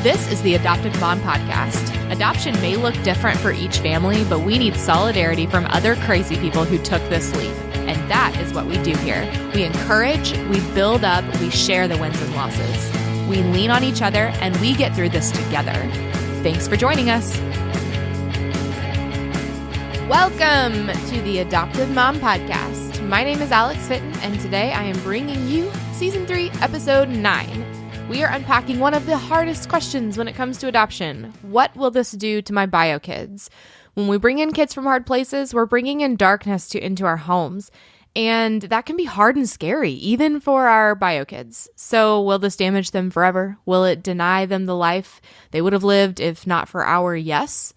This is the Adopted Mom Podcast. Adoption may look different for each family, but we need solidarity from other crazy people who took this leap. And that is what we do here. We encourage, we build up, we share the wins and losses. We lean on each other, and we get through this together. Thanks for joining us. Welcome to the Adopted Mom Podcast. My name is Alex Fitton, and today I am bringing you Season 3, Episode 9. We are unpacking one of the hardest questions when it comes to adoption. What will this do to my bio kids? When we bring in kids from hard places, we're bringing in darkness into our homes. And that can be hard and scary, even for our bio kids. So will this damage them forever? Will it deny them the life they would have lived if not for our yes?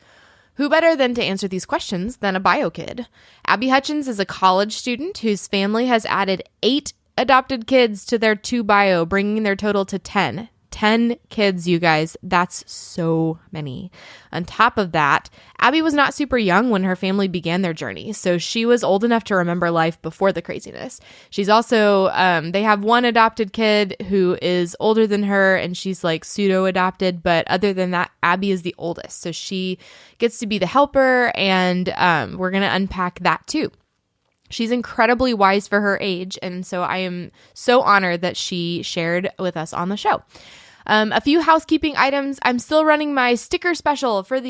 Who better than to answer these questions than a bio kid? Abby Hutchins is a college student whose family has added 8 adopted kids to their 2 bio, bringing their total to 10. 10 kids, you guys. That's so many. On top of that, Abby was not super young when her family began their journey, so she was old enough to remember life before the craziness. She's also, they have one adopted kid who is older than her, and she's like pseudo-adopted, but other than that, Abby is the oldest, so she gets to be the helper, and we're going to unpack that too. She's incredibly wise for her age, and so I am so honored that she shared with us on the show. A few housekeeping items. I'm still running my sticker special for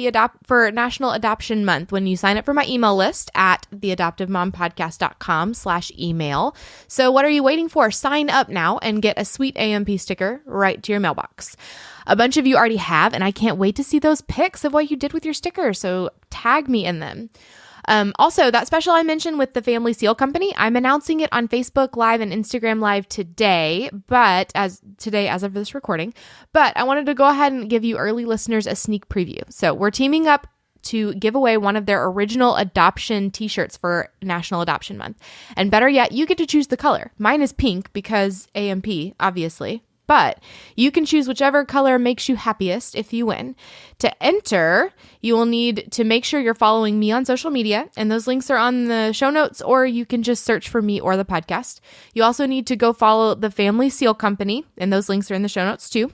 for National Adoption Month when you sign up for my email list at theadoptivemompodcast.com/email. So what are you waiting for? Sign up now and get a sweet AMP sticker right to your mailbox. A bunch of you already have, and I can't wait to see those pics of what you did with your sticker, so tag me in them. Also, that special I mentioned with the Family Seal Company, I'm announcing it on Facebook Live and Instagram Live today, as of this recording, but I wanted to go ahead and give you early listeners a sneak preview. So we're teaming up to give away one of their original adoption t-shirts for National Adoption Month. And better yet, you get to choose the color. Mine is pink because AMP, obviously. But you can choose whichever color makes you happiest if you win. To enter, you will need to make sure you're following me on social media, and those links are on the show notes, or you can just search for me or the podcast. You also need to go follow the Family Seal Company, and those links are in the show notes too.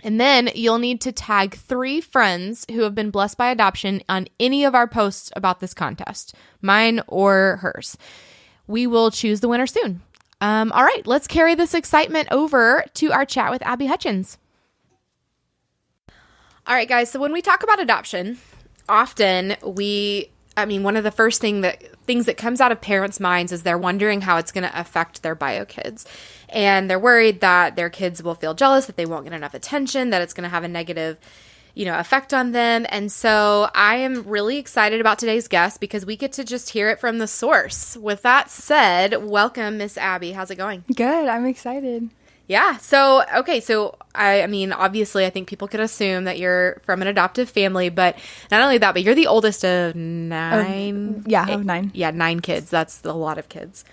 And then you'll need to tag 3 friends who have been blessed by adoption on any of our posts about this contest, mine or hers. We will choose the winner soon. All right, let's carry this excitement over to our chat with Abby Hutchins. All right, guys, so when we talk about adoption, often one of the first things that comes out of parents' minds is they're wondering how it's going to affect their bio kids. And they're worried that their kids will feel jealous, that they won't get enough attention, that it's going to have a negative effect on them. And so I am really excited about today's guest because we get to just hear it from the source. With that said, welcome, Miss Abby. How's it going? Good. I'm excited. Yeah. So, okay. So, obviously, I think people could assume that you're from an adoptive family, but not only that, but you're the oldest of 9. Of 9. Yeah, 9 kids. That's a lot of kids.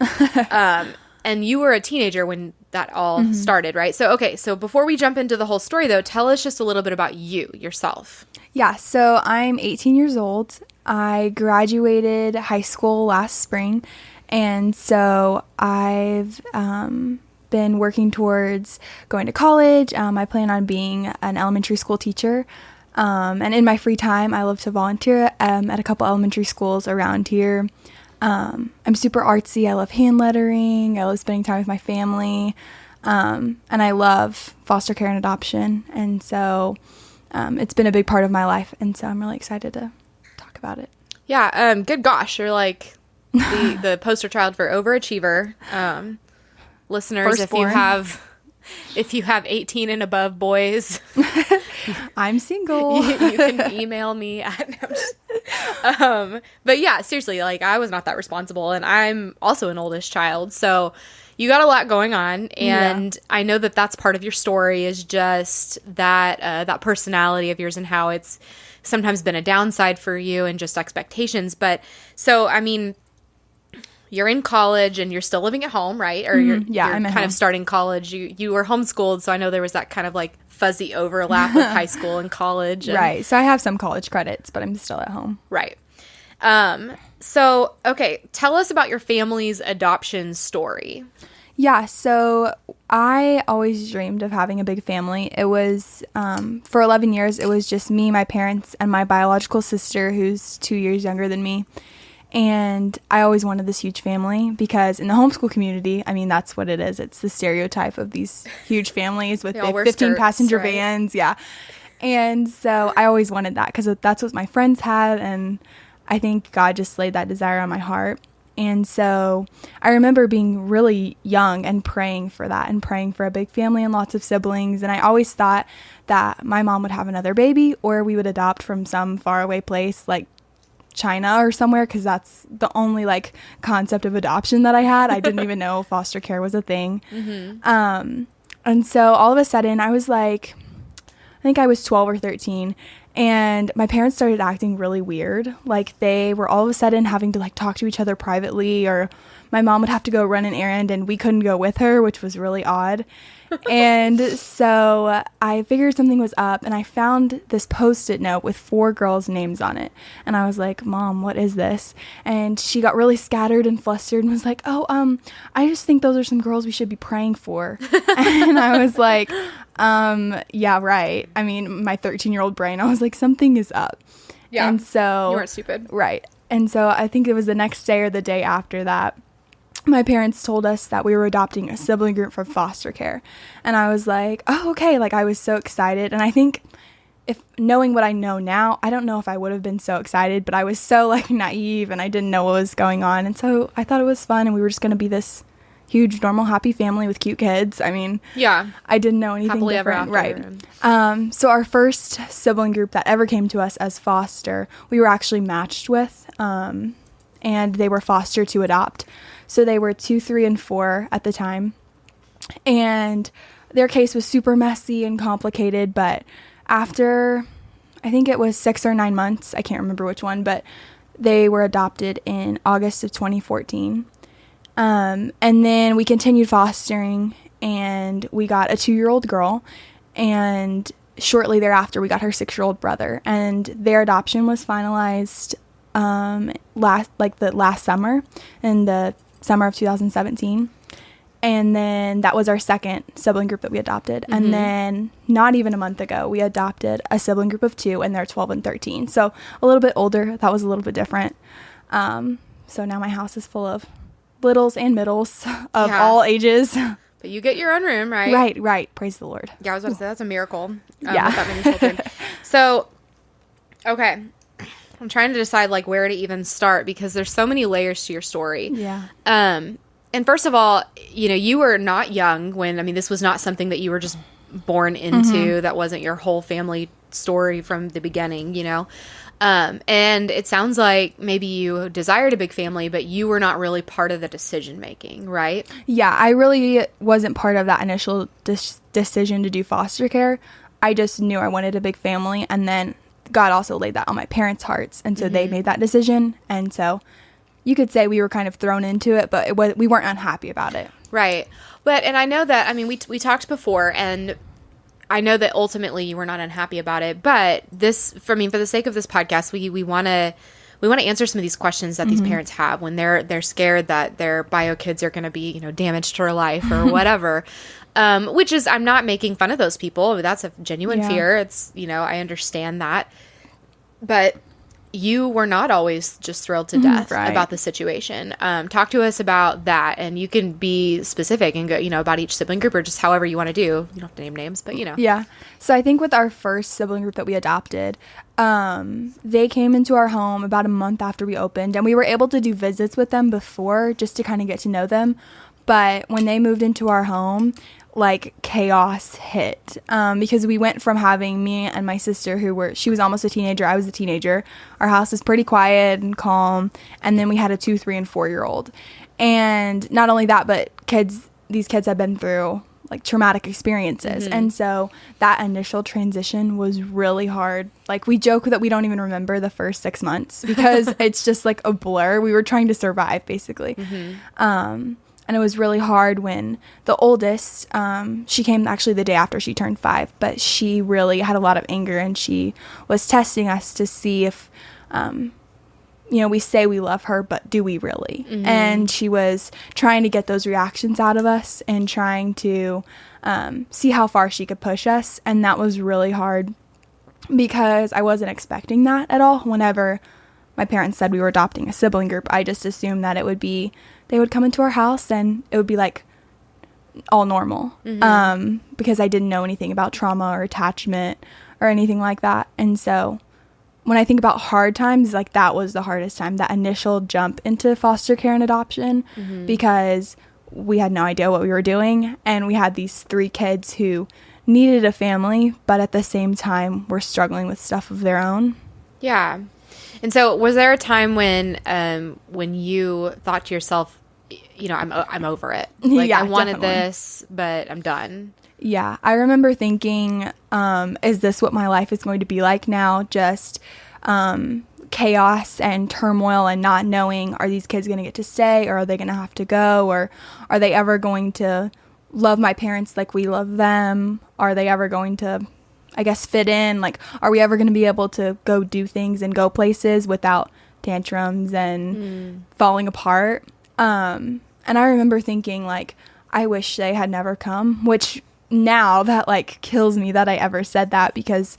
And you were a teenager when that all started, right? So, okay. So before we jump into the whole story, though, tell us just a little bit about yourself. Yeah. So I'm 18 years old. I graduated high school last spring. And so I've been working towards going to college. I plan on being an elementary school teacher. And in my free time, I love to volunteer at a couple elementary schools around here. I'm super artsy. I love hand lettering. I love spending time with my family. And I love foster care and adoption. And so it's been a big part of my life. And so I'm really excited to talk about it. Yeah. Good gosh. You're like the poster child for overachiever. Listeners, Firstborn. if you have 18 and above boys, I'm single. you can email me but yeah, seriously, like I was not that responsible, and I'm also an oldest child, so you got a lot going on, and yeah. I know that that's part of your story is just that personality of yours and how it's sometimes been a downside for you and just expectations. But so, you're in college and you're still living at home, right? Or you're I'm kind of starting college. You were homeschooled, so I know there was that kind of like fuzzy overlap with high school and college. Right. So I have some college credits, but I'm still at home. Right. So, okay, tell us about your family's adoption story. Yeah, so I always dreamed of having a big family. It was, for 11 years, it was just me, my parents, and my biological sister, who's 2 years younger than me. And I always wanted this huge family because in the homeschool community, I mean, that's what it is. It's the stereotype of these huge families with the 15 passenger vans. Yeah. And so I always wanted that because that's what my friends had. And I think God just laid that desire on my heart. And so I remember being really young and praying for that and praying for a big family and lots of siblings. And I always thought that my mom would have another baby or we would adopt from some faraway place like China or somewhere, because that's the only like concept of adoption that I had. I didn't even know foster care was a thing. And so all of a sudden I was like, I think I was 12 or 13. And my parents started acting really weird. Like they were all of a sudden having to like talk to each other privately, or my mom would have to go run an errand and we couldn't go with her, which was really odd. And so I figured something was up and I found this Post-it note with 4 girls' names on it. And I was like, Mom, what is this? And she got really scattered and flustered and was like, I just think those are some girls we should be praying for. And I was like, yeah, right. I mean, my 13-year-old brain, I was like, something is up. Yeah. And so you weren't stupid. Right. And so I think it was the next day or the day after that, my parents told us that we were adopting a sibling group from foster care. And I was like, oh, okay. Like I was so excited. And I think if knowing what I know now, I don't know if I would have been so excited, but I was so like naive and I didn't know what was going on. And so I thought it was fun and we were just going to be this huge, normal, happy family with cute kids. I mean, yeah, I didn't know anything happily different. Ever after. Right. So our first sibling group that ever came to us as foster, we were actually matched with, and they were foster to adopt. So they were 2, 3, and 4 at the time. And their case was super messy and complicated. But after, I think it was 6 or 9 months, I can't remember which one, but they were adopted in August of 2014. And then we continued fostering and we got a 2-year-old girl. And shortly thereafter, we got her 6-year-old brother. And their adoption was finalized last summer, in the summer of 2017. And then that was our second sibling group that we adopted. Mm-hmm. And then not even a month ago, we adopted a sibling group of 2, and they're 12 and 13. So a little bit older. That was a little bit different. So now my house is full of littles and middles of all ages. But you get your own room, right? Right. Praise the Lord. Yeah, I was about to say, that's a miracle. With Yeah. that many children. So, okay. I'm trying to decide like where to even start because there's so many layers to your story. Yeah. And first of all, you know, you were not young when, I mean, this was not something that you were just born into. Mm-hmm. That wasn't your whole family story from the beginning, you know? And it sounds like maybe you desired a big family, but you were not really part of the decision making, right? Yeah, I really wasn't part of that initial decision to do foster care. I just knew I wanted a big family, and then God also laid that on my parents' hearts, and so they made that decision. And so you could say we were kind of thrown into it, but we weren't unhappy about it. Right. But, and I know that, I mean, we talked before, and I know that ultimately you were not unhappy about it, but for the sake of this podcast, we want to answer some of these questions that these parents have when they're scared that their bio kids are going to be, you know, damaged to their life or whatever. Which is, I'm not making fun of those people. That's a genuine fear. It's, you know, I understand that. But you were not always just thrilled to death about the situation. Talk to us about that. And you can be specific and go, you know, about each sibling group or just however you want to do. You don't have to name names, but, you know. Yeah. So I think with our first sibling group that we adopted, they came into our home about a month after we opened. And we were able to do visits with them before just to kind of get to know them. But when they moved into our home, like chaos hit, because we went from having me and my sister she was almost a teenager, I was a teenager. Our house was pretty quiet and calm, and then we had a 2, 3, and 4-year-old. And not only that, but these kids have been through like traumatic experiences, and so that initial transition was really hard. Like we joke that we don't even remember the first 6 months because it's just like a blur. We were trying to survive basically. And it was really hard when the oldest, she came actually the day after she turned 5, but she really had a lot of anger, and she was testing us to see if, we say we love her, but do we really? And she was trying to get those reactions out of us and trying to see how far she could push us. And that was really hard because I wasn't expecting that at all. Whenever my parents said we were adopting a sibling group, I just assumed that it would be, they would come into our house and it would be like all normal, because I didn't know anything about trauma or attachment or anything like that. And so when I think about hard times, like that was the hardest time, that initial jump into foster care and adoption, because we had no idea what we were doing. And we had these 3 kids who needed a family, but at the same time were struggling with stuff of their own. Yeah. And so was there a time when you thought to yourself, I'm over it. Like, yeah, I wanted this, but I'm done. Yeah, I remember thinking, is this what my life is going to be like now? Just chaos and turmoil and not knowing, are these kids going to get to stay, or are they going to have to go, or are they ever going to love my parents like we love them? Are they ever going to, I guess, fit in? Like, are we ever going to be able to go do things and go places without tantrums and falling apart? And I remember thinking, like, I wish they had never come, which now that like kills me that I ever said that, because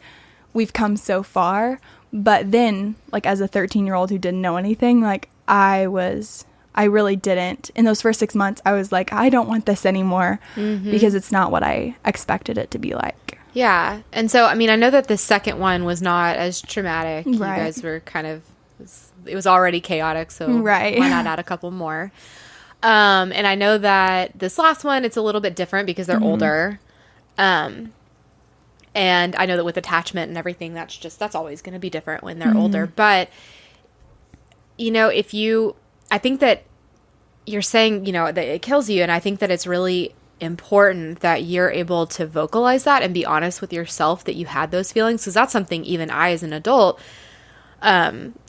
we've come so far. But then, like, as a 13-year-old who didn't know anything, like, I really didn't. In those first 6 months, I was like, I don't want this anymore, because it's not what I expected it to be like. Yeah. And so, I mean, I know that the second one was not as traumatic. Right. You guys were kind of, it was already chaotic, so why not add a couple more? And I know that this last one, it's a little bit different because they're older. And I know that with attachment and everything, that's always going to be different when they're older. But, I think that you're saying, that it kills you. And I think that it's really important that you're able to vocalize that and be honest with yourself that you had those feelings. Because that's something even I, as an adult,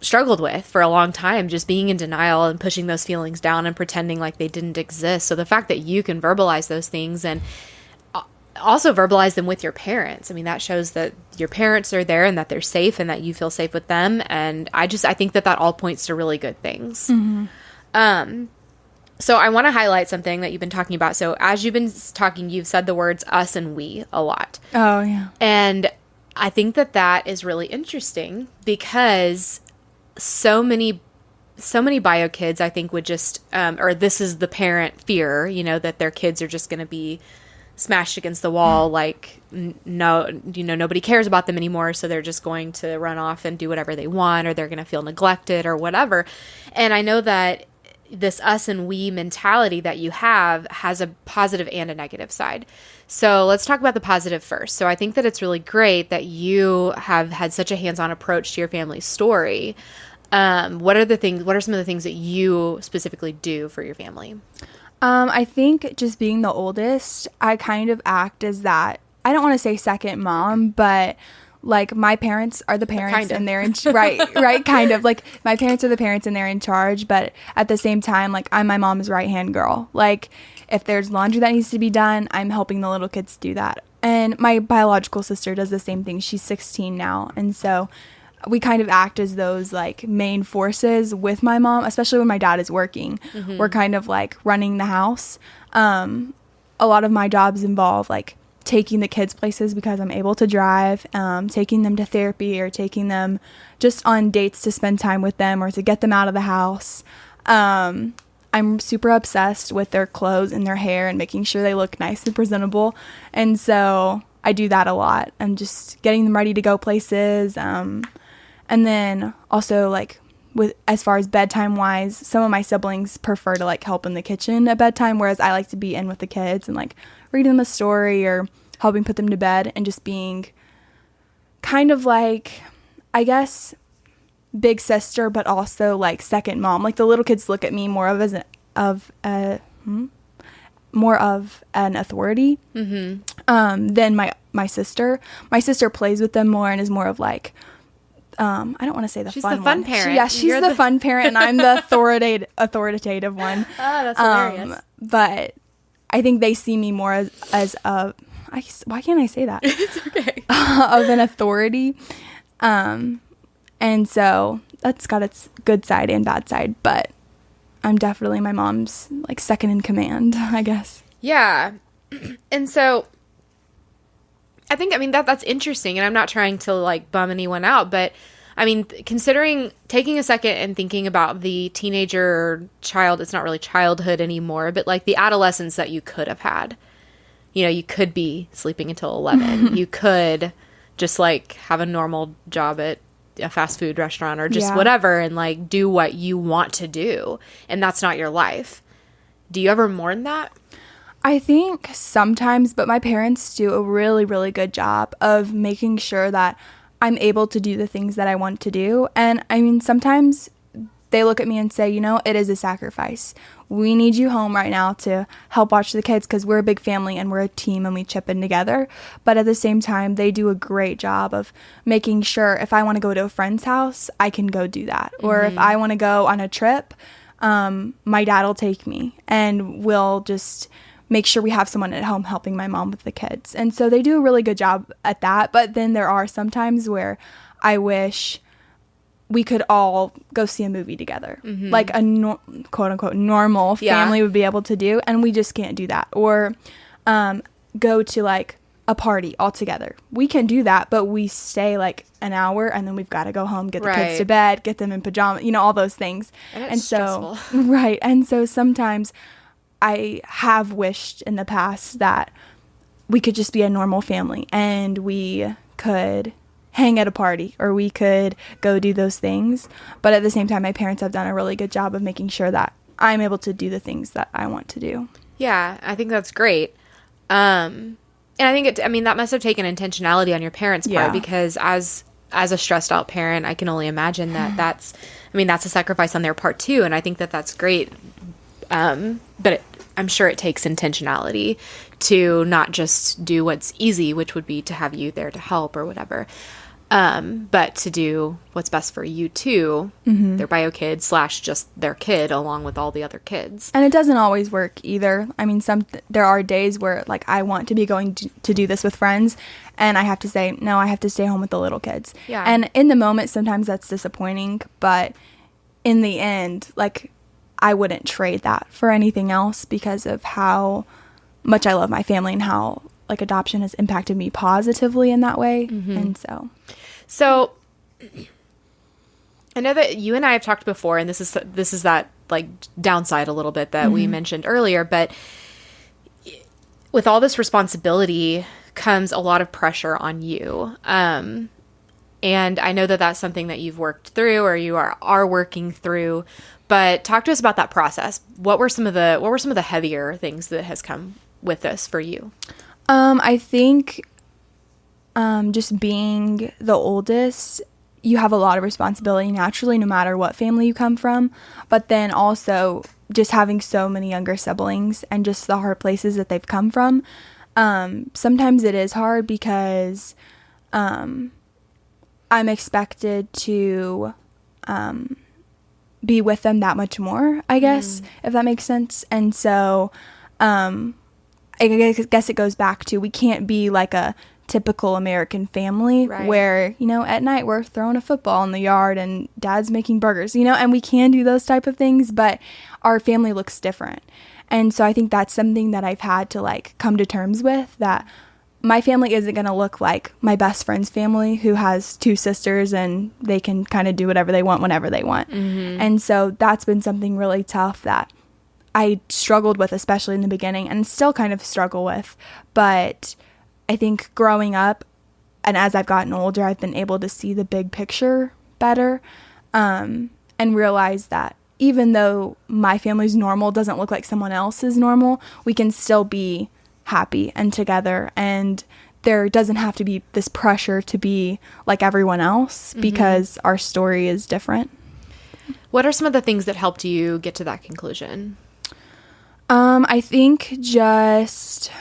struggled with for a long time, just being in denial and pushing those feelings down and pretending like they didn't exist. So the fact that you can verbalize those things and also verbalize them with your parents, I mean, that shows that your parents are there and that they're safe and that you feel safe with them. And I think that all points to really good things. So I want to highlight something that you've been talking about. So as you've been talking, you've said the words us and we a lot. Oh, yeah. And I think that is really interesting because so many bio kids, I think, would just, or this is the parent fear, that their kids are just going to be smashed against the wall. Like, nobody cares about them anymore. So they're just going to run off and do whatever they want, or they're going to feel neglected or whatever. And I know that this us and we mentality that you have has a positive and a negative side. So let's talk about the positive first. So I think that it's really great that you have had such a hands-on approach to your family's story. What are some of the things that you specifically do for your family? I think just being the oldest, I kind of act as that, I don't want to say second mom, but like my parents are the parents kind of. And they're in right kind of like my parents are the parents and they're in charge, but at the same time, like, I'm my mom's right hand girl. Like, if there's laundry that needs to be done, I'm helping the little kids do that. And my biological sister does the same thing. She's 16 now, and so we kind of act as those like main forces with my mom, especially when my dad is working. We're kind of like running the house. A lot of my jobs involve like taking the kids places because I'm able to drive, taking them to therapy, or taking them just on dates to spend time with them or to get them out of the house. I'm super obsessed with their clothes and their hair and making sure they look nice and presentable. And so I do that a lot. I'm just getting them ready to go places. And then also, like, with as far as bedtime wise, some of my siblings prefer to like help in the kitchen at bedtime, whereas I like to be in with the kids and like reading them a story or helping put them to bed, and just being kind of like, I guess, big sister, but also like second mom. Like, the little kids look at me more of an authority than my sister. My sister plays with them more and is more of like, I don't want to say she's fun the fun one. parent. She's the fun parent, and I'm the authoritative one. Oh, that's hilarious. But I think they see me more as a, why can't I say that? It's okay. Of an authority. And so that's got its good side and bad side, but I'm definitely my mom's like second in command, I guess. Yeah. And so I think, that's interesting, and I'm not trying to like bum anyone out, but considering taking a second and thinking about the teenager child, it's not really childhood anymore, but like the adolescence that you could have had. You could be sleeping until 11. You could just like have a normal job at a fast food restaurant or just whatever and like do what you want to do. And that's not your life. Do you ever mourn that? I think sometimes, but my parents do a really, really good job of making sure that I'm able to do the things that I want to do. And sometimes they look at me and say, it is a sacrifice. We need you home right now to help watch the kids because we're a big family and we're a team and we chip in together. But at the same time, they do a great job of making sure if I want to go to a friend's house, I can go do that. Mm-hmm. Or if I want to go on a trip, my dad will take me and we'll just make sure we have someone at home helping my mom with the kids. And so they do a really good job at that. But then there are some times where I wish we could all go see a movie together, like a quote unquote normal family would be able to do. And we just can't do that. Or go to like a party all together. We can do that, but we stay like an hour and then we've got to go home, get the kids to bed, get them in pajamas, all those things. And so, right. And so sometimes I have wished in the past that we could just be a normal family and we could hang at a party or we could go do those things. But at the same time, my parents have done a really good job of making sure that I'm able to do the things that I want to do. Yeah, I think that's great. And I think that must have taken intentionality on your parents' part because as a stressed out parent, I can only imagine that that's a sacrifice on their part too. And I think that that's great. But I'm sure it takes intentionality to not just do what's easy, which would be to have you there to help or whatever, but to do what's best for you too, their bio kid / just their kid along with all the other kids. And it doesn't always work either. There are days where like I want to be going to do this with friends and I have to say, no, I have to stay home with the little kids. Yeah. And in the moment, sometimes that's disappointing, but in the end, like I wouldn't trade that for anything else because of how much I love my family and how like adoption has impacted me positively in that way. And so I know that you and I have talked before, and this is that like downside a little bit that we mentioned earlier, but with all this responsibility comes a lot of pressure on you. And I know that that's something that you've worked through or you are working through, but talk to us about that process. What were some of the heavier things that has come with this for you? I think just being the oldest, you have a lot of responsibility naturally, no matter what family you come from. But then also just having so many younger siblings and just the hard places that they've come from. Sometimes it is hard because I'm expected to be with them that much more, I guess, if that makes sense. And so I guess it goes back to we can't be like a typical American family where, at night we're throwing a football in the yard and dad's making burgers, and we can do those type of things, but our family looks different. And so I think that's something that I've had to like come to terms with, that my family isn't going to look like my best friend's family who has 2 sisters and they can kind of do whatever they want whenever they want. And so that's been something really tough that I struggled with, especially in the beginning, and still kind of struggle with. But I think growing up and as I've gotten older, I've been able to see the big picture better, and realize that even though my family's normal doesn't look like someone else's normal, we can still be happy and together, and there doesn't have to be this pressure to be like everyone else because our story is different. What are some of the things that helped you get to that conclusion? I think just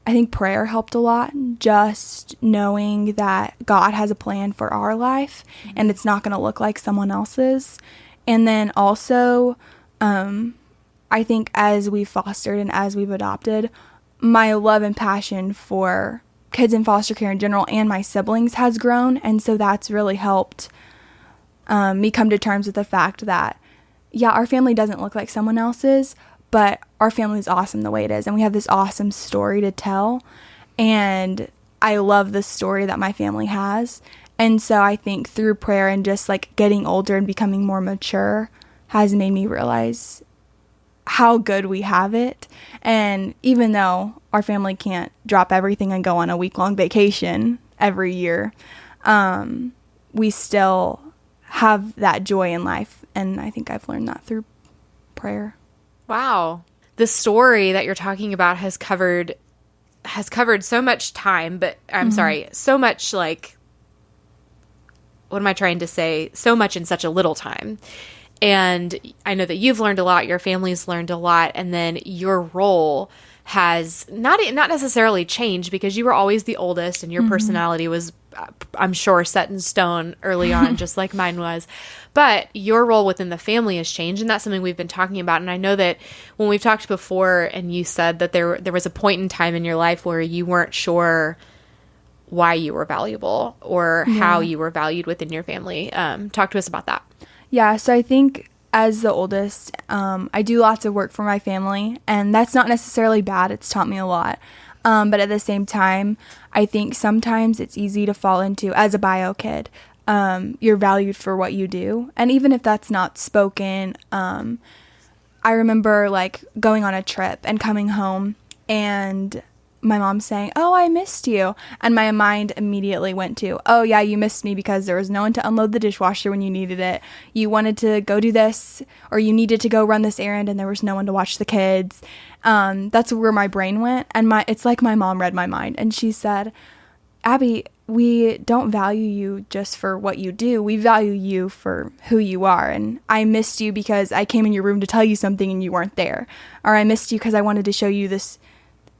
I think prayer helped a lot, just knowing that God has a plan for our life and it's not going to look like someone else's. And then also, I think as we've fostered and as we've adopted, my love and passion for kids in foster care in general and my siblings has grown. And so that's really helped me come to terms with the fact that, yeah, our family doesn't look like someone else's, but our family is awesome the way it is. And we have this awesome story to tell. And I love the story that my family has. And so I think through prayer and just like getting older and becoming more mature has made me realize how good we have it. And even though our family can't drop everything and go on a week-long vacation every year, we still have that joy in life. And I think I've learned that through prayer. Wow. The story that you're talking about has covered so much time, but I'm sorry, so much like, what am I trying to say? So much in such a little time. And I know that you've learned a lot, your family's learned a lot, and then your role has not necessarily changed because you were always the oldest and your personality was, I'm sure, set in stone early on, just like mine was. But your role within the family has changed, and that's something we've been talking about. And I know that when we've talked before and you said that there was a point in time in your life where you weren't sure why you were valuable or how you were valued within your family. Talk to us about that. Yeah, so I think as the oldest, I do lots of work for my family, and that's not necessarily bad. It's taught me a lot. But at the same time, I think sometimes it's easy to fall into, as a bio kid, you're valued for what you do. And even if that's not spoken, I remember like going on a trip and coming home and my mom saying, "Oh, I missed you." And my mind immediately went to, "Oh yeah, you missed me because there was no one to unload the dishwasher when you needed it. You wanted to go do this, or you needed to go run this errand and there was no one to watch the kids." That's where my brain went. And it's like my mom read my mind and she said, "Abby, we don't value you just for what you do. We value you for who you are. And I missed you because I came in your room to tell you something and you weren't there. Or I missed you because I wanted to show you this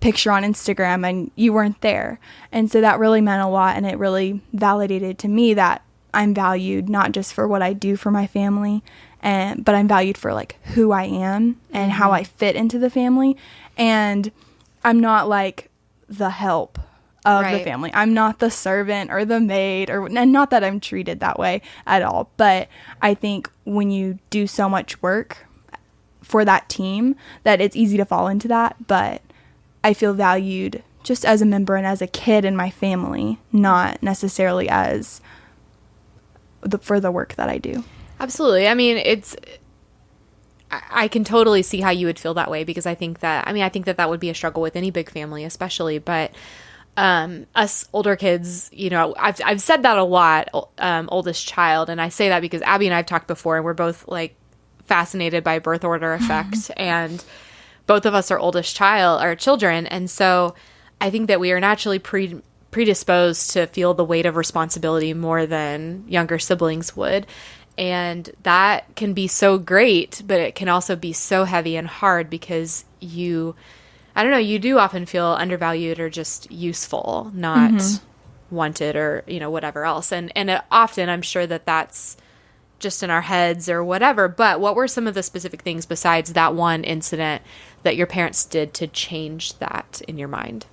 picture on Instagram and you weren't there." And so that really meant a lot, and it really validated to me that I'm valued not just for what I do for my family, but I'm valued for like who I am and how I fit into the family. And I'm not like the help of the family. I'm not the servant or the maid, and not that I'm treated that way at all, but I think when you do so much work for that team that it's easy to fall into that. But I feel valued just as a member and as a kid in my family, not necessarily as for the work that I do. Absolutely. I mean, I can totally see how you would feel that way, because I think that would be a struggle with any big family, especially. But us older kids, you know, I've said that a lot, oldest child. And I say that because Abby and I have talked before, and we're both like fascinated by birth order effect and both of us are oldest children. And so I think that we are naturally predisposed to feel the weight of responsibility more than younger siblings would. And that can be so great, but it can also be so heavy and hard because you do often feel undervalued or just useful, not wanted or, you know, whatever else. And often I'm sure that that's just in our heads or whatever. But what were some of the specific things besides that one incident that your parents did to change that in your mind?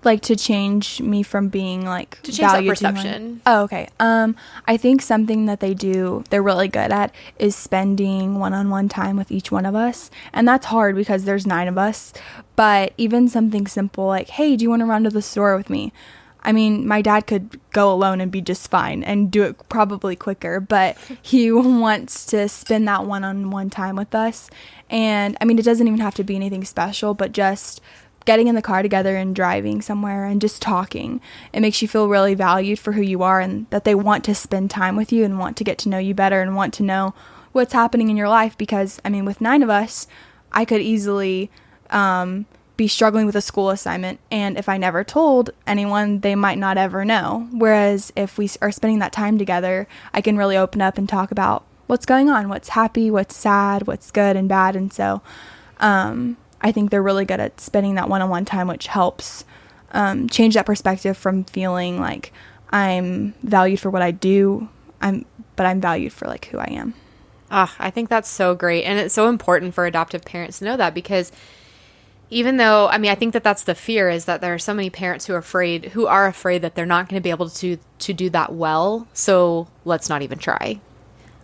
Like to change me from being like to change that perception. Oh, okay. I think something that they're really good at is spending one-on-one time with each one of us. And that's hard because there's 9 of us. But even something simple like, "Hey, do you want to run to the store with me?" I mean, my dad could go alone and be just fine and do it probably quicker, but he wants to spend that one-on-one time with us. And I mean, it doesn't even have to be anything special, but just getting in the car together and driving somewhere and just talking. It makes you feel really valued for who you are, and that they want to spend time with you and want to get to know you better and want to know what's happening in your life. Because, I mean, with 9 of us, I could easily be struggling with a school assignment, and if I never told anyone, they might not ever know. Whereas if we are spending that time together, I can really open up and talk about what's going on, what's happy, what's sad, what's good and bad. And so I think they're really good at spending that one-on-one time, which helps change that perspective from feeling like I'm valued for what I do, but I'm valued for like who I am. I think that's so great. And it's so important for adoptive parents to know that, because even though, I mean, I think that that's the fear, is that there are so many parents who are afraid that they're not going to be able to do that well. So let's not even try.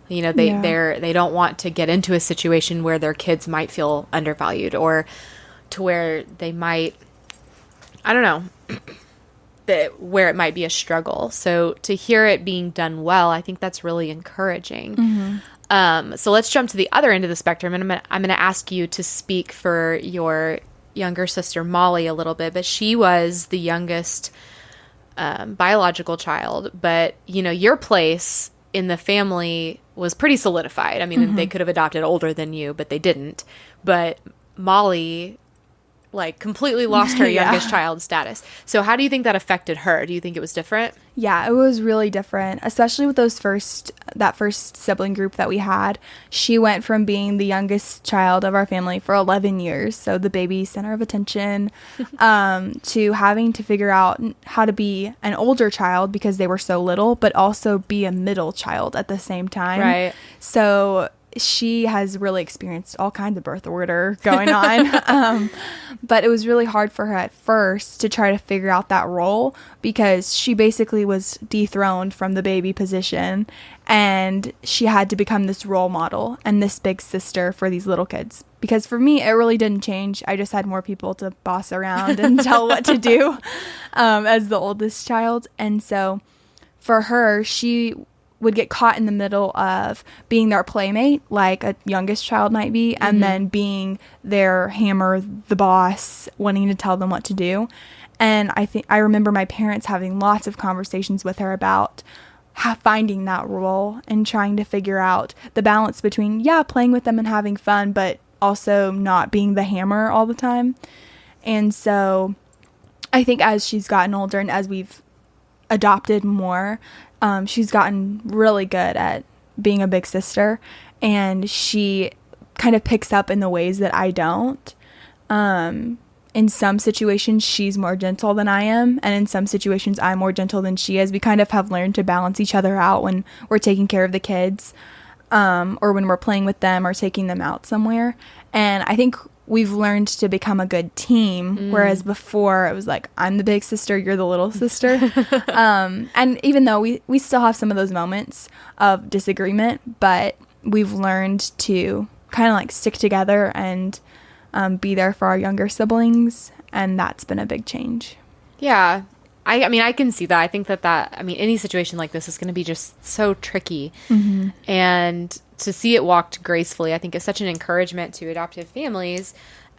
You know, they don't want to get into a situation where their kids might feel undervalued, or to where they might, I don't know, where it might be a struggle. So to hear it being done well, I think that's really encouraging. So let's jump to the other end of the spectrum, and I'm gonna ask you to speak for your younger sister Molly a little bit. But she was the youngest biological child, but you know, your place in the family was pretty solidified. I mean, they could have adopted older than you, but they didn't. But Molly, like, completely lost her youngest child status. So how do you think that affected her? Do you think it was different? Yeah, it was really different, especially with that first sibling group that we had. She went from being the youngest child of our family for 11 years, so the baby center of attention, to having to figure out how to be an older child because they were so little, but also be a middle child at the same time. Right. So she has really experienced all kinds of birth order going on. But it was really hard for her at first to try to figure out that role, because she basically was dethroned from the baby position, and she had to become this role model and this big sister for these little kids. Because for me, it really didn't change. I just had more people to boss around and tell what to do, as the oldest child. And so for her, she would get caught in the middle of being their playmate, like a youngest child might be, and then being their hammer, the boss, wanting to tell them what to do. And I remember my parents having lots of conversations with her about finding that role and trying to figure out the balance between, playing with them and having fun, but also not being the hammer all the time. And so I think as she's gotten older and as we've adopted more, she's gotten really good at being a big sister, and she kind of picks up in the ways that I don't. In some situations, she's more gentle than I am, and in some situations, I'm more gentle than she is. We kind of have learned to balance each other out when we're taking care of the kids, or when we're playing with them or taking them out somewhere. And I think we've learned to become a good team, whereas before it was like, I'm the big sister, you're the little sister. And even though we still have some of those moments of disagreement, but we've learned to kind of like stick together and be there for our younger siblings, and that's been a big change. Yeah. I mean, I can see that. I think I mean, any situation like this is going to be just so tricky. And to see it walked gracefully, I think, is such an encouragement to adoptive families.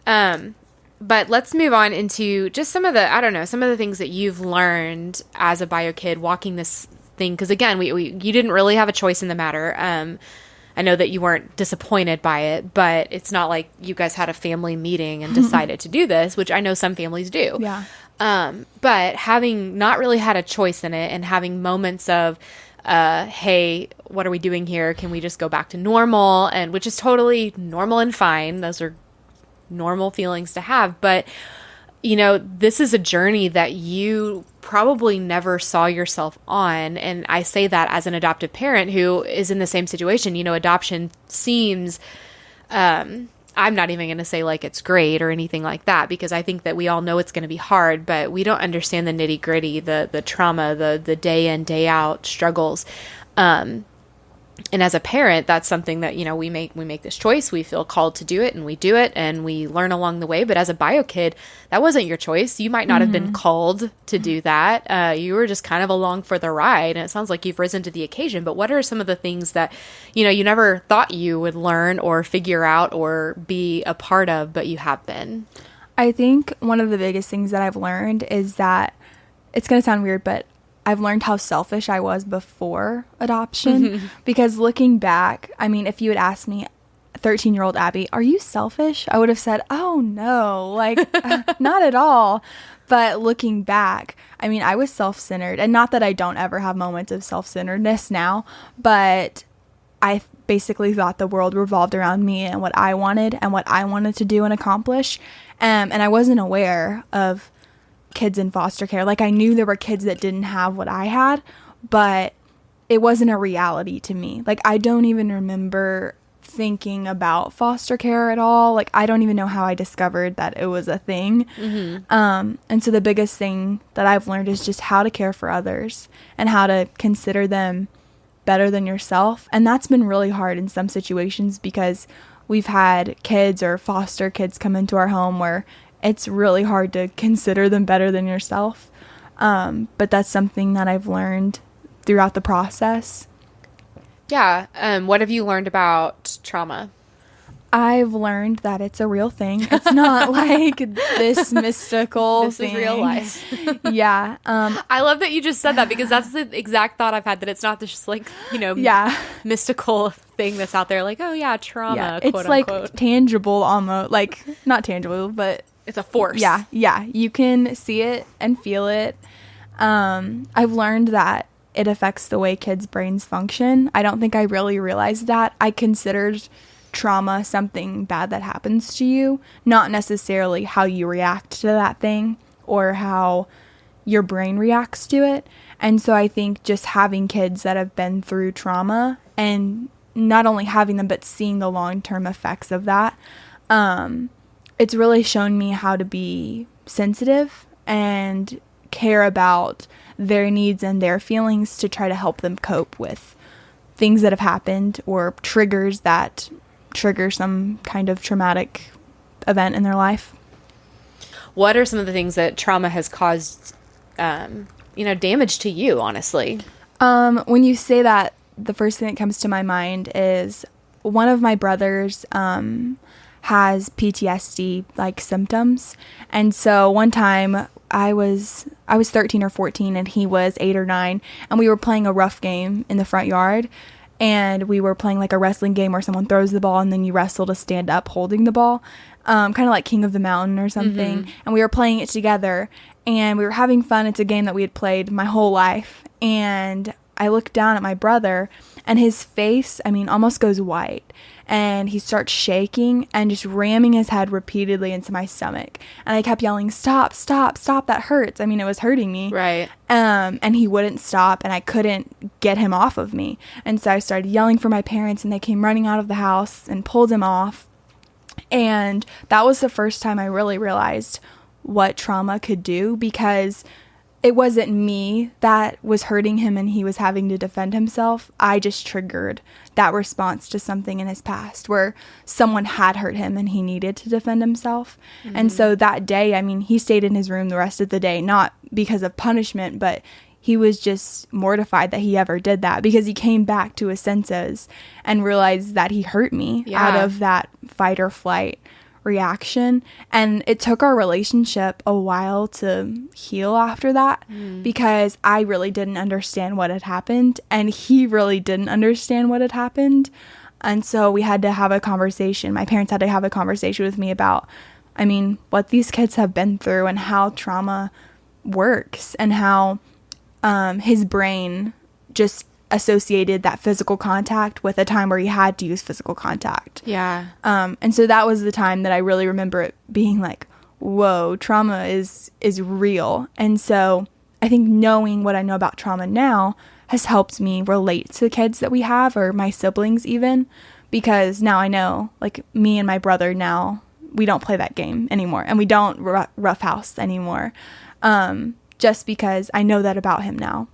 But let's move on into just some of the things that you've learned as a bio kid walking this thing. Because again, you didn't really have a choice in the matter. I know that you weren't disappointed by it, but it's not like you guys had a family meeting and decided to do this, which I know some families do. Yeah. But having not really had a choice in it, and having moments of, hey, what are we doing here? Can we just go back to normal? And which is totally normal and fine. Those are normal feelings to have. But, you know, this is a journey that you probably never saw yourself on. And I say that as an adoptive parent who is in the same situation. You know, adoption seems, I'm not even going to say like it's great or anything like that, because I think that we all know it's going to be hard, but we don't understand the nitty gritty, the trauma, the day in, day out struggles. And as a parent, that's something that, you know, we make this choice. We feel called to do it, and we do it, and we learn along the way. But as a bio kid, that wasn't your choice. You might not have been called to do that. You were just kind of along for the ride. And it sounds like you've risen to the occasion. But what are some of the things that, you know, you never thought you would learn or figure out or be a part of, but you have been? I think one of the biggest things that I've learned is that, it's going to sound weird, but I've learned how selfish I was before adoption. Because looking back, I mean, if you had asked me, 13-year-old Abby, are you selfish? I would have said, oh no, like not at all. But looking back, I mean, I was self-centered, and not that I don't ever have moments of self-centeredness now, but I basically thought the world revolved around me and what I wanted to do and accomplish. And I wasn't aware of kids in foster care. Like, I knew there were kids that didn't have what I had, but it wasn't a reality to me. Like, I don't even remember thinking about foster care at all. Like, I don't even know how I discovered that it was a thing. And so the biggest thing that I've learned is just how to care for others and how to consider them better than yourself. And that's been really hard in some situations because we've had kids or foster kids come into our home where it's really hard to consider them better than yourself. But that's something that I've learned throughout the process. Yeah. What have you learned about trauma? I've learned that it's a real thing. It's not like this mystical thing. This is real life. Yeah. I love that you just said that because that's the exact thought I've had, that it's not this like, mystical thing that's out there. Like, oh yeah, trauma, yeah. quote It's unquote. like tangible almost. Like, not tangible, but it's a force. Yeah. Yeah. You can see it and feel it. I've learned that it affects the way kids' brains function. I don't think I really realized that. I considered trauma something bad that happens to you, not necessarily how you react to that thing or how your brain reacts to it. And so I think just having kids that have been through trauma and not only having them but seeing the long-term effects of that, it's really shown me how to be sensitive and care about their needs and their feelings to try to help them cope with things that have happened or triggers that trigger some kind of traumatic event in their life. What are some of the things that trauma has caused, damage to you, honestly? When you say that, the first thing that comes to my mind is one of my brothers has PTSD like symptoms. And so one time I was 13 or 14 and he was 8 or 9, and we were playing a rough game in the front yard. And we were playing like a wrestling game where someone throws the ball and then you wrestle to stand up holding the ball, kind of like King of the Mountain or something. And we were playing it together and we were having fun. It's a game that we had played my whole life. And I looked down at my brother and his face, almost goes white. And he starts shaking and just ramming his head repeatedly into my stomach. And I kept yelling, stop, stop, stop, that hurts. It was hurting me. Right. And he wouldn't stop and I couldn't get him off of me. And so I started yelling for my parents and they came running out of the house and pulled him off. And that was the first time I really realized what trauma could do, because it wasn't me that was hurting him and he was having to defend himself. I just triggered that response to something in his past where someone had hurt him and he needed to defend himself. And so that day, he stayed in his room the rest of the day, not because of punishment, but he was just mortified that he ever did that, because he came back to his senses and realized that he hurt me out of that fight or flight reaction. And it took our relationship a while to heal after that, because I really didn't understand what had happened and he really didn't understand what had happened. And so we had to have a conversation. My parents had to have a conversation with me about what these kids have been through and how trauma works and how his brain just associated that physical contact with a time where he had to use physical contact. Yeah. And so that was the time that I really remember it being like, whoa, trauma is real. And so I think knowing what I know about trauma now has helped me relate to the kids that we have, or my siblings even, because now I know, like, me and my brother now, we don't play that game anymore and we don't roughhouse anymore, just because I know that about him now.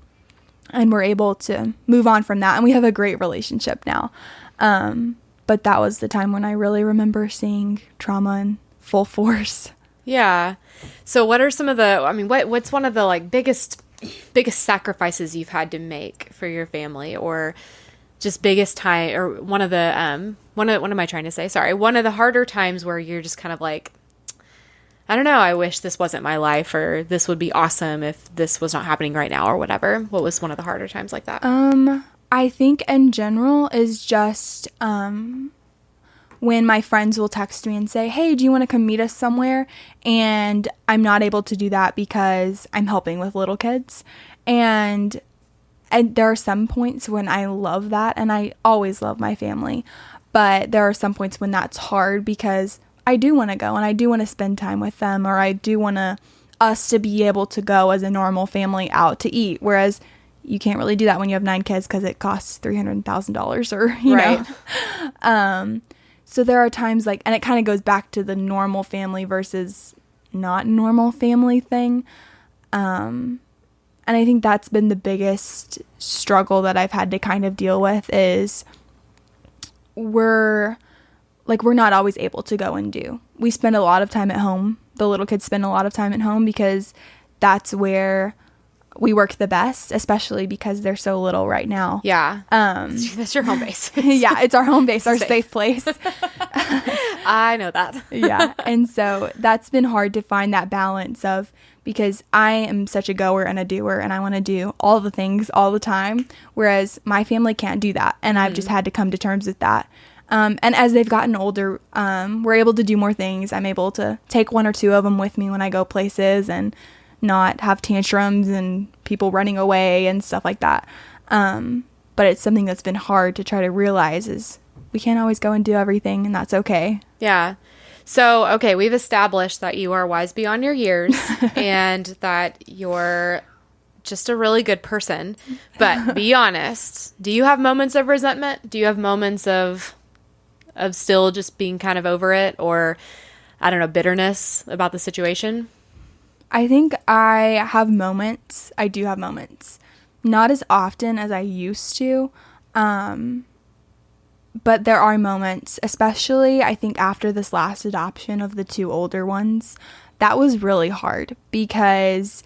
And we're able to move on from that. And we have a great relationship now. But that was the time when I really remember seeing trauma in full force. Yeah. So what are some of the, what's one of the like biggest sacrifices you've had to make for your family, or just biggest time, or one of the, what am I trying to say? Sorry. One of the harder times where you're just kind of like, I don't know, I wish this wasn't my life, or this would be awesome if this was not happening right now, or whatever. What was one of the harder times like that? I think in general is just when my friends will text me and say, hey, do you want to come meet us somewhere? And I'm not able to do that because I'm helping with little kids. And there are some points when I love that, and I always love my family. But there are some points when that's hard because I do want to go and I do want to spend time with them, or I do want us to be able to go as a normal family out to eat. Whereas you can't really do that when you have 9 kids because it costs $300,000 or, you know. So there are times like, and it kind of goes back to the normal family versus not normal family thing. And I think that's been the biggest struggle that I've had to kind of deal with is we're not always able to go and do. We spend a lot of time at home. The little kids spend a lot of time at home because that's where we work the best, especially because they're so little right now. Yeah. That's your home base. Yeah, it's our home base, our safe place. I know that. Yeah. And so that's been hard to find that balance of, because I am such a goer and a doer and I want to do all the things all the time, whereas my family can't do that. And I've just had to come to terms with that. And as they've gotten older, we're able to do more things. I'm able to take 1 or 2 of them with me when I go places and not have tantrums and people running away and stuff like that. But it's something that's been hard to try to realize is we can't always go and do everything, and that's okay. Yeah. So, okay, we've established that you are wise beyond your years and that you're just a really good person. But be honest, do you have moments of resentment? Do you have moments of still just being kind of over it, or, I don't know, bitterness about the situation? I think I have moments. I do have moments. Not as often as I used to. But there are moments, especially I think after this last adoption of the 2 older ones, that was really hard because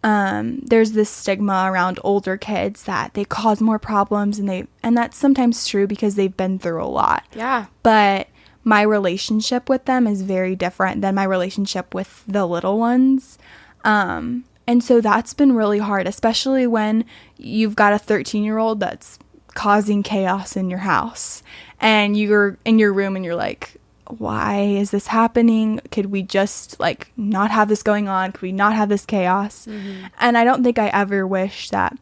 there's this stigma around older kids that they cause more problems, and that's sometimes true because they've been through a lot. Yeah. But my relationship with them is very different than my relationship with the little ones. And so that's been really hard, especially when you've got a 13-year-old that's causing chaos in your house and you're in your room and you're like, why is this happening? Could we just like not have this going on? Could we not have this chaos? Mm-hmm. And I don't think I ever wish that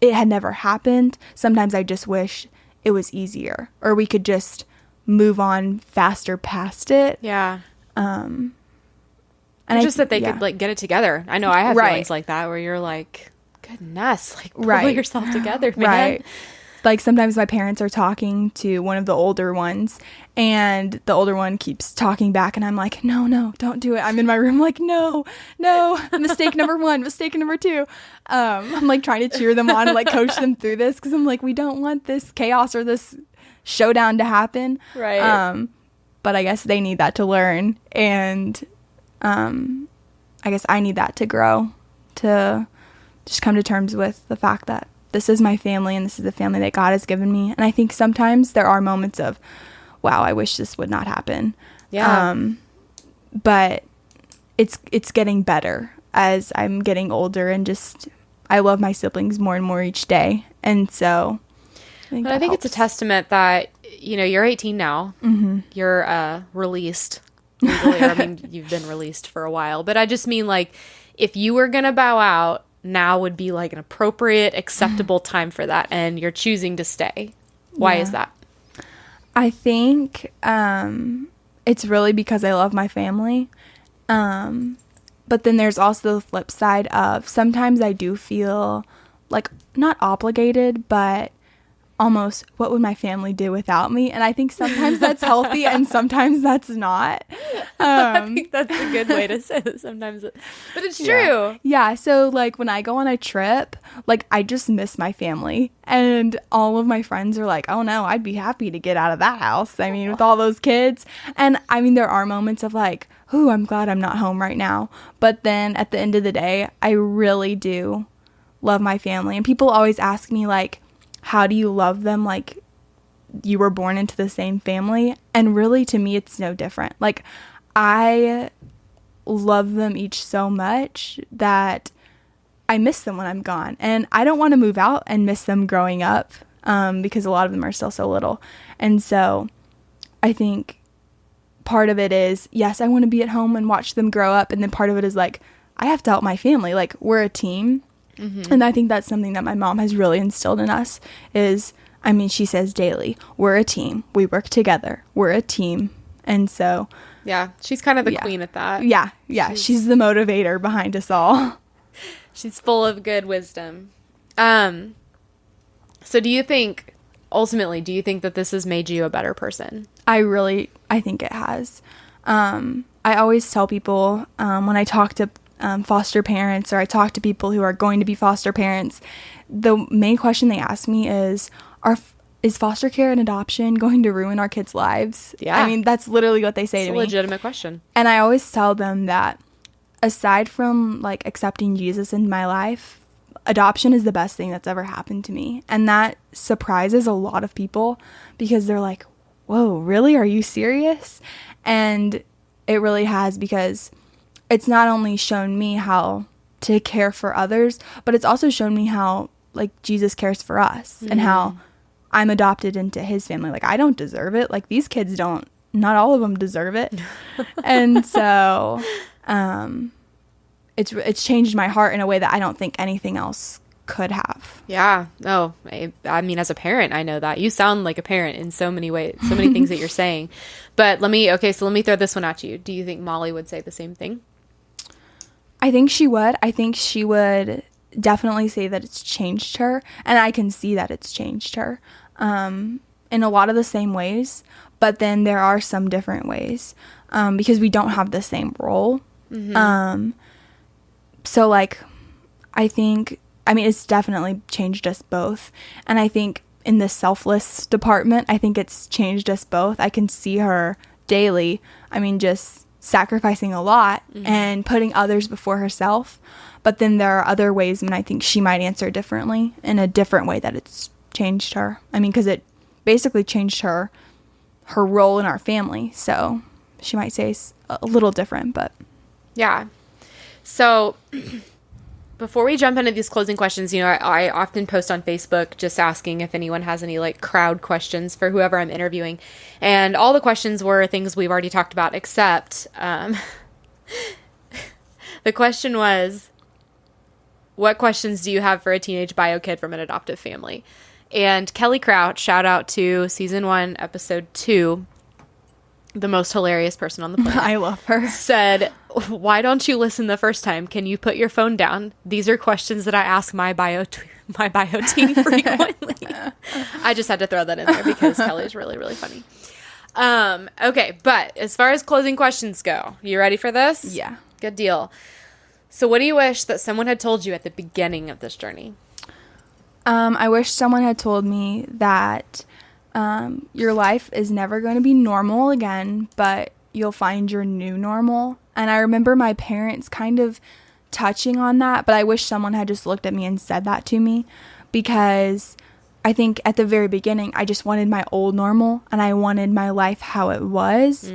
it had never happened. Sometimes I just wish it was easier or we could just move on faster past it. Yeah. And just that they could like get it together. I know I have feelings like that where you're like, goodness, like pull yourself together, man. Right. Like sometimes my parents are talking to one of the older ones and the older one keeps talking back and I'm like, no, don't do it. I'm in my room like, no, mistake number 1, mistake number 2. I'm like trying to cheer them on and like coach them through this because I'm like, we don't want this chaos or this showdown to happen. Right. But I guess they need that to learn. And I guess I need that to grow, to just come to terms with the fact that this is my family and this is the family that God has given me. And I think sometimes there are moments of, wow, I wish this would not happen. Yeah. But it's getting better as I'm getting older and just, I love my siblings more and more each day. And so I think it's a testament that, you know, you're 18 now. Mm-hmm. You're released legally. Or, I mean, you've been released for a while. But I just mean, like, if you were going to bow out, now would be, like, an appropriate, acceptable time for that. And you're choosing to stay. Why is that? I think it's really because I love my family. But then there's also the flip side of sometimes I do feel, like, not obligated, but almost, what would my family do without me? And I think sometimes that's healthy and sometimes that's not. I think that's a good way to say it sometimes. But it's true. Yeah. So like when I go on a trip, like I just miss my family. And all of my friends are like, oh no, I'd be happy to get out of that house. I mean, with all those kids. And I mean, there are moments of like, ooh, I'm glad I'm not home right now. But then at the end of the day, I really do love my family. And people always ask me like, how do you love them? Like, you were born into the same family. And really, to me, it's no different. Like, I love them each so much that I miss them when I'm gone. And I don't want to move out and miss them growing up because a lot of them are still so little. And so I think part of it is, yes, I want to be at home and watch them grow up. And then part of it is like, I have to help my family. Like, we're a team. Mm-hmm. And I think that's something that my mom has really instilled in us is, I mean, she says daily, we're a team. We work together. We're a team. And so. Yeah. She's kind of the queen at that. Yeah. Yeah. She's the motivator behind us all. She's full of good wisdom. So ultimately, do you think that this has made you a better person? I think it has. I always tell people, when I talk to foster parents, or I talk to people who are going to be foster parents, the main question they ask me is foster care and adoption going to ruin our kids' lives? Yeah. I mean, that's literally what they say to me. It's a legitimate question. And I always tell them that aside from like accepting Jesus in my life, adoption is the best thing that's ever happened to me. And that surprises a lot of people because they're like, whoa, really? Are you serious? And it really has, because it's not only shown me how to care for others, but it's also shown me how like Jesus cares for us and how I'm adopted into his family. Like, I don't deserve it. Like, these kids not all of them deserve it. And so, it's changed my heart in a way that I don't think anything else could have. Yeah. Oh, I mean, as a parent, I know that. You sound like a parent in so many ways, so many things that you're saying. But let me throw this one at you. Do you think Molly would say the same thing? I think she would. I think she would definitely say that it's changed her. And I can see that it's changed her in a lot of the same ways. But then there are some different ways because we don't have the same role. So, like, I mean, it's definitely changed us both. And I think in the selfless department, I think it's changed us both. I can see her daily. I mean, just sacrificing a lot and putting others before herself. But then there are other ways when I think she might answer differently, in a different way that it's changed her. I mean, because it basically changed her role in our family. So she might say a little different, but. Yeah. So before we jump into these closing questions, I often post on Facebook just asking if anyone has any like crowd questions for whoever I'm interviewing. And all the questions were things we've already talked about, except the question was, what questions do you have for a teenage bio kid from an adoptive family? And Kelly Crouch, shout out to season 1, episode 2, the most hilarious person on the planet. I love her. Said, why don't you listen the first time? Can you put your phone down? These are questions that I ask my bio team frequently. I just had to throw that in there because Kelly's really, really funny. Okay, but as far as closing questions go, you ready for this? Yeah. Good deal. So what do you wish that someone had told you at the beginning of this journey? I wish someone had told me that your life is never going to be normal again, but you'll find your new normal. And I remember my parents kind of touching on that, but I wish someone had just looked at me and said that to me, because I think at the very beginning, I just wanted my old normal and I wanted my life how it was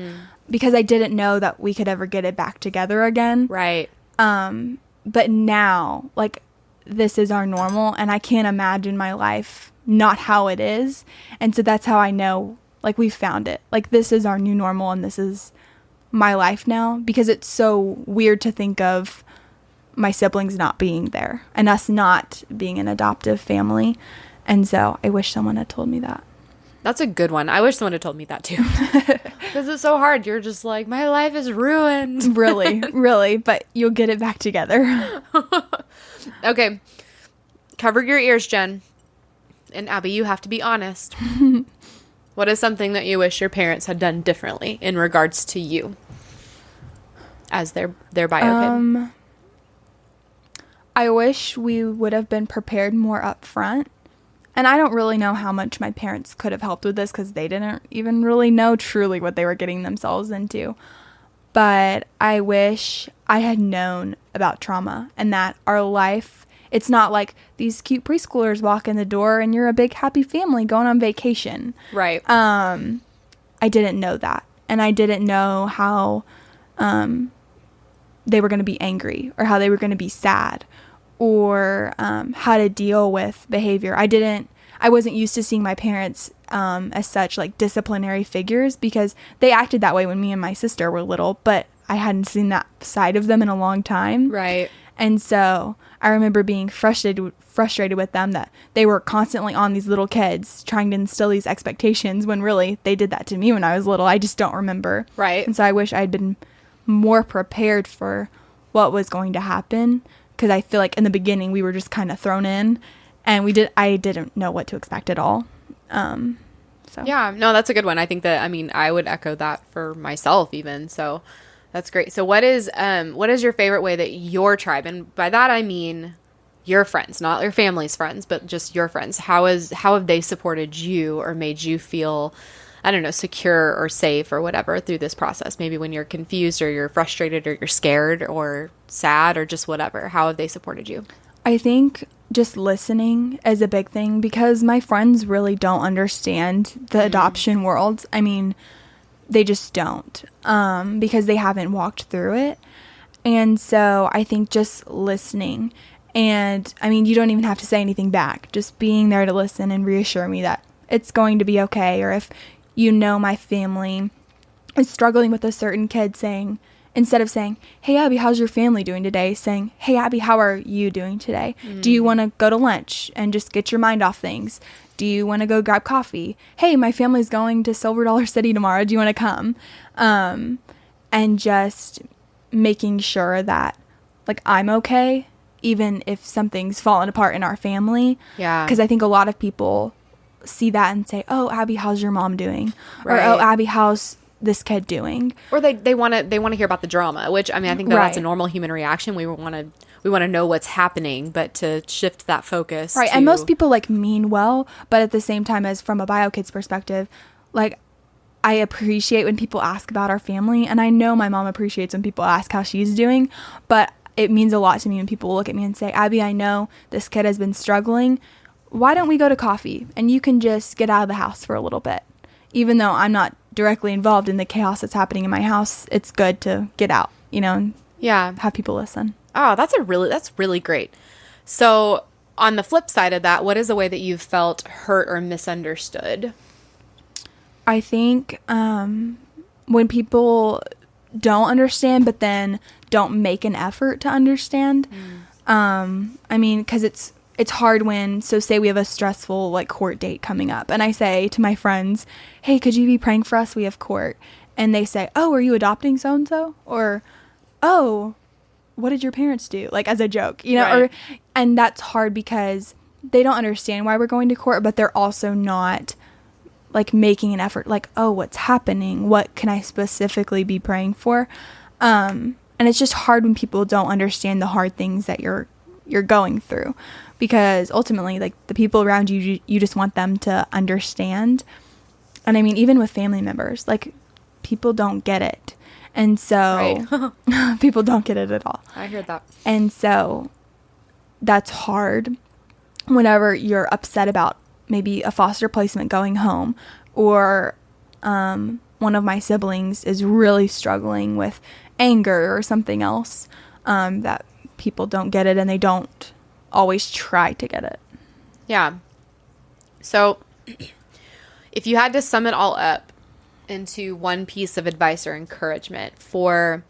because I didn't know that we could ever get it back together again. Right. But now, like, this is our normal and I can't imagine my life not how it is. And so that's how I know, like, we found it. Like, this is our new normal and this is my life now, because it's so weird to think of my siblings not being there and us not being an adoptive family. And so I wish someone had told me that. That's a good one. I wish someone had told me that too. Because it's so hard. You're just like, my life is ruined. Really, really. But you'll get it back together. Okay. Cover your ears, Jen. And Abby, you have to be honest. What is something that you wish your parents had done differently in regards to you as their bio kid? I wish we would have been prepared more up front. And I don't really know how much my parents could have helped with this because they didn't even really know truly what they were getting themselves into. But I wish I had known about trauma and that our life, it's not like these cute preschoolers walk in the door and you're a big happy family going on vacation. Right. I didn't know that. And I didn't know how they were going to be angry or how they were going to be sad or how to deal with behavior. I wasn't used to seeing my parents as such, like, disciplinary figures, because they acted that way when me and my sister were little, but I hadn't seen that side of them in a long time. Right. And so I remember being frustrated with them that they were constantly on these little kids trying to instill these expectations when really they did that to me when I was little. I just don't remember. Right. And so I wish I'd been more prepared for what was going to happen, because I feel like in the beginning we were just kind of thrown in And I didn't know what to expect at all. So Yeah, no, that's a good one. I think that, I mean, I would echo that for myself even. So that's great. So what is your favorite way that your tribe, and by that I mean your friends, not your family's friends, but just your friends, how have they supported you or made you feel, I don't know, secure or safe or whatever through this process? Maybe when you're confused or you're frustrated or you're scared or sad or just whatever. How have they supported you? I think just listening is a big thing, because my friends really don't understand the adoption world. I mean, they just don't, because they haven't walked through it. And so I think just listening, and I mean, you don't even have to say anything back, just being there to listen and reassure me that it's going to be okay. Or if my family is struggling with a certain kid, saying, instead of saying, hey, Abby, how's your family doing today? Saying, hey, Abby, how are you doing today? Do you want to go to lunch and just get your mind off things? Do you want to go grab coffee? Hey, my family's going to Silver Dollar City tomorrow. Do you want to come? And just making sure that, like, I'm okay, even if something's fallen apart in our family. Yeah. Because I think a lot of people see that and say, oh, Abby, how's your mom doing? Right. Or, oh, Abby, how's this kid doing? Or they want to hear about the drama, which, I mean, I think that's a normal human reaction. We want to know what's happening, but to shift that focus. Right. And most people mean well, but at the same time, as from a BioKids perspective, I appreciate when people ask about our family, and I know my mom appreciates when people ask how she's doing, but it means a lot to me when people look at me and say, Abby, I know this kid has been struggling. Why don't we go to coffee and you can just get out of the house for a little bit? Even though I'm not directly involved in the chaos that's happening in my house, it's good to get out, and have people listen. Oh, that's really great. So on the flip side of that, what is a way that you've felt hurt or misunderstood? I think when people don't understand, but then don't make an effort to understand. I mean, because it's hard when, so say we have a stressful court date coming up, and I say to my friends, hey, could you be praying for us? We have court. And they say, oh, are you adopting so-and-so? Or, oh, what did your parents do? As a joke, Right. And that's hard because they don't understand why we're going to court, but they're also not making an effort, oh, what's happening? What can I specifically be praying for? And it's just hard when people don't understand the hard things that you're going through, because ultimately, the people around you, you just want them to understand. And I mean, even with family members, people don't get it. And so Right. people don't get it at all. I heard that. And so that's hard whenever you're upset about maybe a foster placement going home, or one of my siblings is really struggling with anger or something else, that people don't get it, and they don't always try to get it. Yeah. So if you had to sum it all up into one piece of advice or encouragement for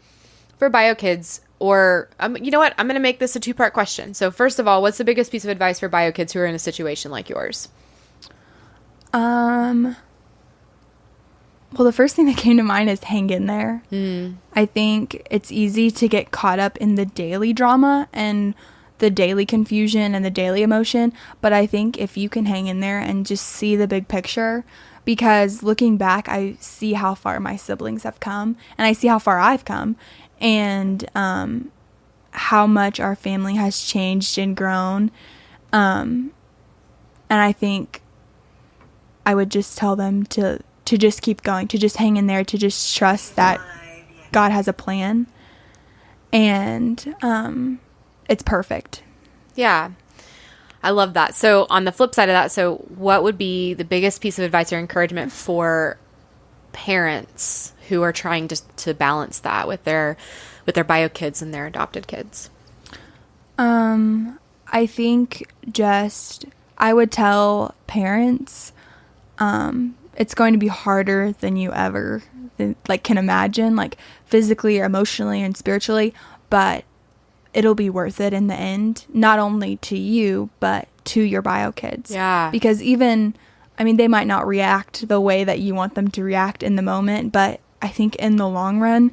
BioKids, or you know what? I'm going to make this a two-part question. So first of all, what's the biggest piece of advice for BioKids who are in a situation like yours? Well, the first thing that came to mind is hang in there. I think it's easy to get caught up in the daily drama and the daily confusion and the daily emotion, but I think if you can hang in there and just see the big picture, because looking back, I see how far my siblings have come, and I see how far I've come, and how much our family has changed and grown, and I think I would just tell them to just keep going, to just hang in there, to just trust that God has a plan, and it's perfect. Yeah. I love that. So on the flip side of that, so what would be the biggest piece of advice or encouragement for parents who are trying to balance that with their bio kids and their adopted kids? I think I would tell parents, it's going to be harder than you ever can imagine, physically or emotionally and spiritually, but it'll be worth it in the end, not only to you, but to your bio kids. Yeah. Because they might not react the way that you want them to react in the moment, but I think in the long run,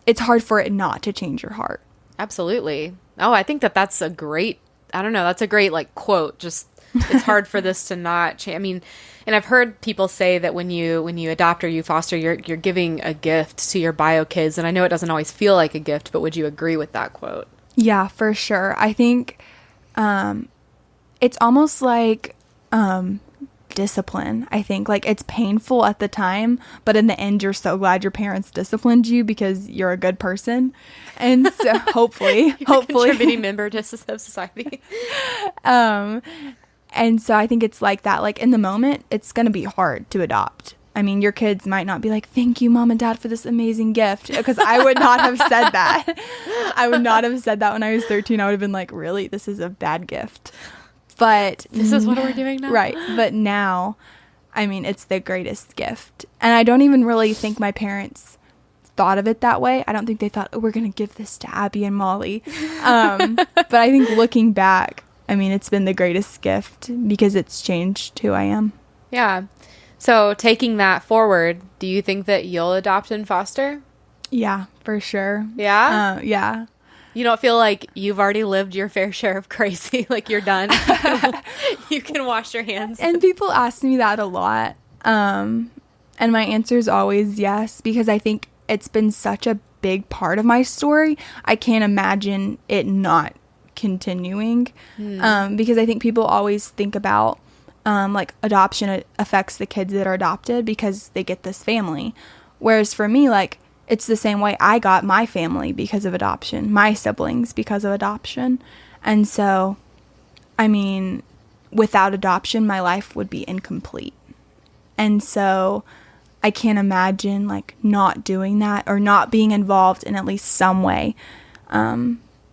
it's hard for it not to change your heart. Absolutely. Oh, I think that's a great I don't know. That's a great like quote. Just it's hard for this to not change. I mean, and I've heard people say that when you adopt or you foster, you're giving a gift to your bio kids. And I know it doesn't always feel like a gift, but would you agree with that quote? Yeah, for sure. I think it's almost like discipline. I think like it's painful at the time, but in the end, you're so glad your parents disciplined you because you're a good person. And so hopefully, contributing member to society. And so I think it's like that. Like in the moment, it's going to be hard to adopt. I mean, your kids might not be like, thank you, mom and dad, for this amazing gift. Because I would not have said that. I would not have said that when I was 13. I would have been like, really? This is a bad gift. But this is what we're doing now? Right. But now, I mean, it's the greatest gift. And I don't even really think my parents thought of it that way. I don't think they thought, oh, we're going to give this to Abby and Molly. But I think looking back, I mean, it's been the greatest gift because it's changed who I am. Yeah. So taking that forward, do you think that you'll adopt and foster? Yeah, for sure. Yeah? Yeah. You don't feel like you've already lived your fair share of crazy, like you're done? You can wash your hands. And people ask me that a lot. And my answer is always yes, because I think it's been such a big part of my story. I can't imagine it not continuing. Because I think people always think about like adoption affects the kids that are adopted because they get this family. Whereas for me, like, it's the same way I got my family because of adoption, my siblings because of adoption. And so, I mean, without adoption, my life would be incomplete. And so I can't imagine like not doing that or not being involved in at least some way,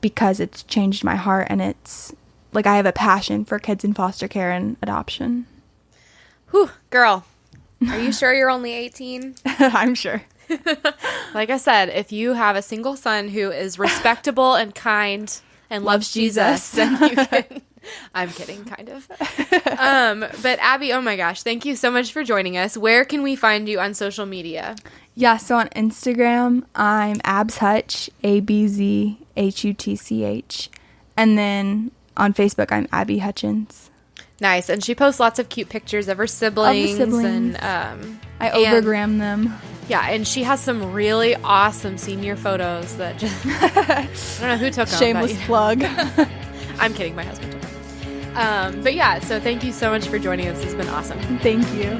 because it's changed my heart, and it's like I have a passion for kids in foster care and adoption. Whew, girl, are you sure you're only 18? I'm sure. Like I said, if you have a single son who is respectable and kind and loves Jesus, then you can. I'm kidding, kind of. But Abby, oh my gosh, thank you so much for joining us. Where can we find you on social media? Yeah, so on Instagram, I'm AbsHutch, ABZHUTCH. And then on Facebook, I'm Abby Hutchins. Nice. And she posts lots of cute pictures of her siblings. And I overgram them. Yeah, and she has some really awesome senior photos that just, I don't know who took them. Shameless plug. I'm kidding, my husband took them. But yeah, so thank you so much for joining us. It's been awesome. Thank you.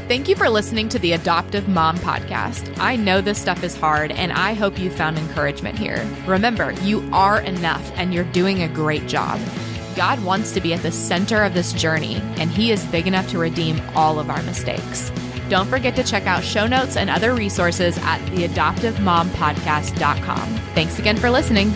Thank you for listening to the Adoptive Mom Podcast. I know this stuff is hard, and I hope you found encouragement here. Remember, you are enough, and you're doing a great job. God wants to be at the center of this journey, and He is big enough to redeem all of our mistakes. Don't forget to check out show notes and other resources at theadoptivemompodcast.com. Thanks again for listening.